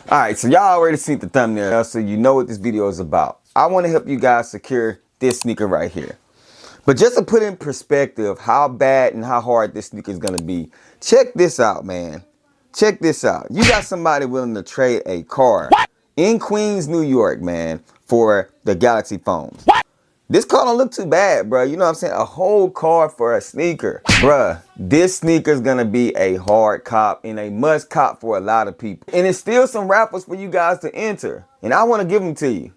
Alright, so y'all already seen the thumbnail, so you know what this video is about. I want to help you guys secure this sneaker right here. But just to put in perspective how bad and how hard this sneaker is going to be, check this out, man. Check this out. You got somebody willing to trade a car in Queens, New York, man, for the Galaxy Foams. This car don't look too bad, bro. You know what I'm saying? A whole car for a sneaker. Bruh, this sneaker is going to be a hard cop and a must cop for a lot of people. And it's still some raffles for you guys to enter. And I want to give them to you.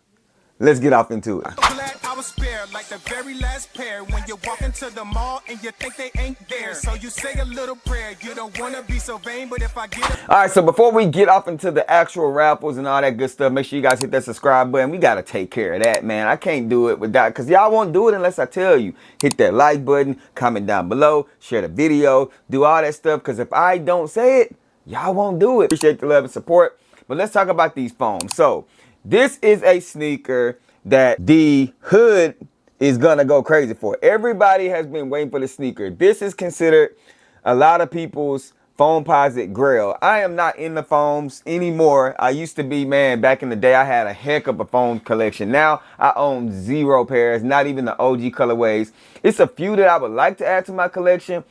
Let's get off into it. I was spared like the very last pair when you walk into the mall and you think they ain't there. So you say a little prayer. You don't want to be so vain, but if I get it. All right, so before we get off into the actual raffles and all that good stuff, make sure you guys hit that subscribe button. We got to take care of that, man. I can't do it without, because y'all won't do it unless I tell you. Hit that like button, comment down below, share the video, do all that stuff, because if I don't say it, y'all won't do it. Appreciate the love and support. But let's talk about these foams. So this is a sneaker that the hood is gonna go crazy for. Everybody has been waiting for the sneaker. This is considered a lot of people's FOAMPOSITE grail. I am not in the foams anymore. I used to be, man, back in the day I had a heck of a foam collection. Now I own 0 pairs, not even the OG colorways. It's a few that I would like to add to my collection,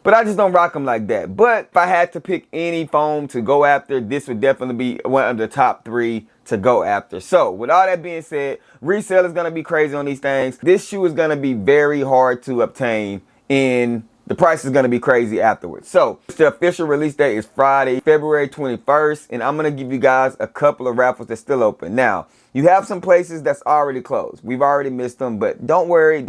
but I just don't rock them like that. But if I had to pick any foam to go after, this would definitely be one of the top 3 to go after. So with all that being said, resale is going to be crazy on these things. This shoe is going to be very hard to obtain, and the price is going to be crazy afterwards. So the official release date is Friday, February 21st, and I'm going to give you guys a couple of raffles that's still open. Now, you have some places that's already closed. We've already missed them, but don't worry,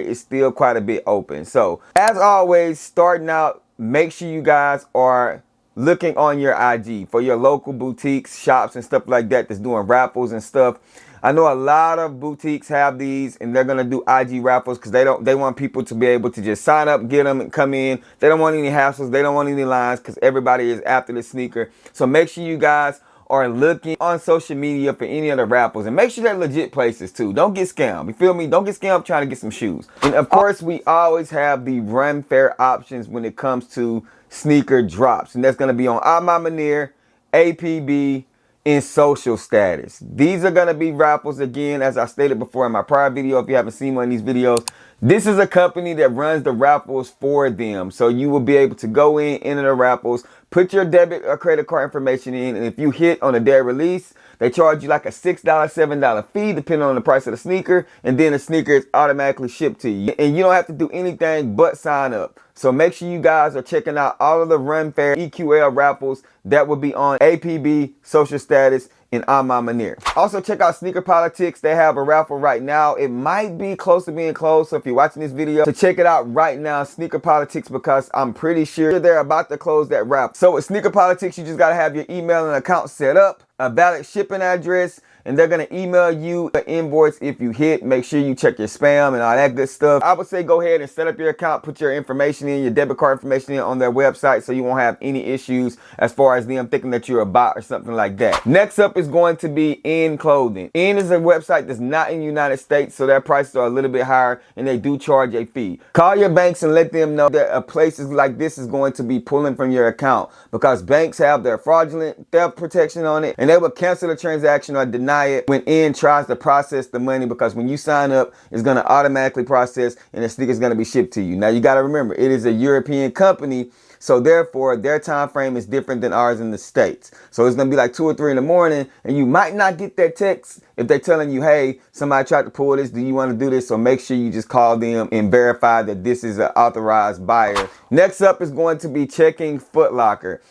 it's still quite a bit open. So as always, starting out, make sure you guys are looking on your IG for your local boutiques, shops, and stuff like that that's doing raffles and stuff. I know a lot of boutiques have these, and they're gonna do IG raffles because they want people to be able to just sign up, get them, and come in. They don't want any hassles. They don't want any lines because everybody is after the sneaker. So make sure you guys are looking on social media for any of the raffles, and make sure they're legit places too. Don't get scammed. You feel me? Don't get scammed trying to get some shoes. And of course, we always have the run fair options when it comes to sneaker drops, and that's going to be on Manir, APB, and social status. These are going to be raffles again, as I stated before in my prior video. If you haven't seen one of these videos, this is a company that runs the raffles for them. So you will be able to go in, enter the raffles, put your debit or credit card information in, and if you hit on the day of release, they charge you like a $6, $7 fee depending on the price of the sneaker, and then the sneaker is automatically shipped to you. And you don't have to do anything but sign up. So make sure you guys are checking out all of the Run Fair EQL raffles that will be on APB, social status, and Manir. Also check out Sneaker Politics. They have a raffle right now. It might be close to being closed, so if you're watching this video, so check it out right now, Sneaker Politics, because I'm pretty sure they're about to close that raffle. So with Sneaker Politics, you just gotta have your email and account set up, a valid shipping address, and they're gonna email you an invoice if you hit. Make sure you check your spam and all that good stuff. I would say go ahead and set up your account, put your information in, your debit card information in on their website, so you won't have any issues as far as them thinking that you're a bot or something like that. Next up is going to be In Clothing. In is a website that's not in the United States, so their prices are a little bit higher, and they do charge a fee. Call your banks and let them know that places like this is going to be pulling from your account, because banks have their fraudulent theft protection on it, and they will cancel the transaction or deny it when In tries to process the money, because when you sign up, it's going to automatically process and the sneaker is going to be shipped to you. Now you got to remember, it is a European company, so therefore their time frame is different than ours in the States. So it's going to be like 2 or 3 in the morning, and you might not get that text if they're telling you, hey, somebody tried to pull this, do you want to do this? So make sure you just call them and verify that this is an authorized buyer. Next up is going to be checking Foot Locker.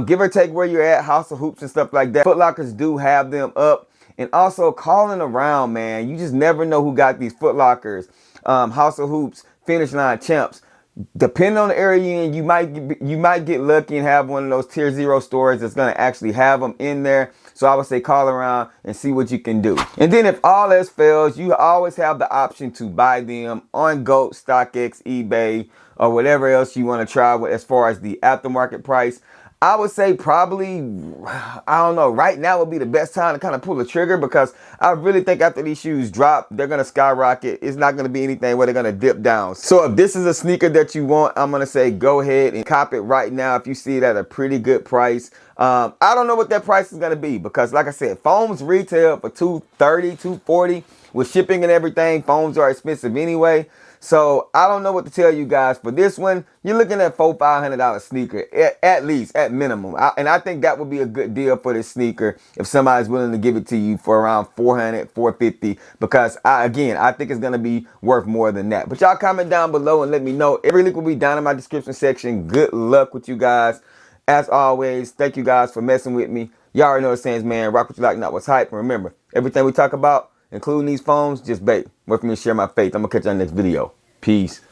Give or take where you're at, House of Hoops and stuff like that, Foot Lockers do have them up. And also calling around, man. You just never know who got these Foot Lockers, House of Hoops, Finish Line, Champs. Depending on the area you're in, you might get lucky and have one of those tier 0 stores that's going to actually have them in there. So I would say call around and see what you can do. And then if all else fails, you always have the option to buy them on GOAT, StockX, eBay, or whatever else you want to try with as far as the aftermarket price. I would say probably, I don't know, right now would be the best time to kind of pull the trigger, because I really think after these shoes drop, they're going to skyrocket. It's not going to be anything where they're going to dip down. So if this is a sneaker that you want, I'm going to say go ahead and cop it right now if you see it at a pretty good price. I don't know what that price is going to be, because like I said, foams retail for $230, $240 with shipping and everything. Foams are expensive anyway. So I don't know what to tell you guys. For this one, you're looking at $400-500 sneaker, at least, at minimum. And I think that would be a good deal for this sneaker if somebody's willing to give it to you for around $400, $450, because I think it's going to be worth more than that. But y'all comment down below and let me know. Every link will be down in my description section. Good luck with you guys. As always, thank you guys for messing with me. Y'all already know the sayings, man. Rock what you like, not what's hype. And remember, everything we talk about, including these phones, just bait. Wait for me to share my faith. I'm going to catch you on the next video. Peace.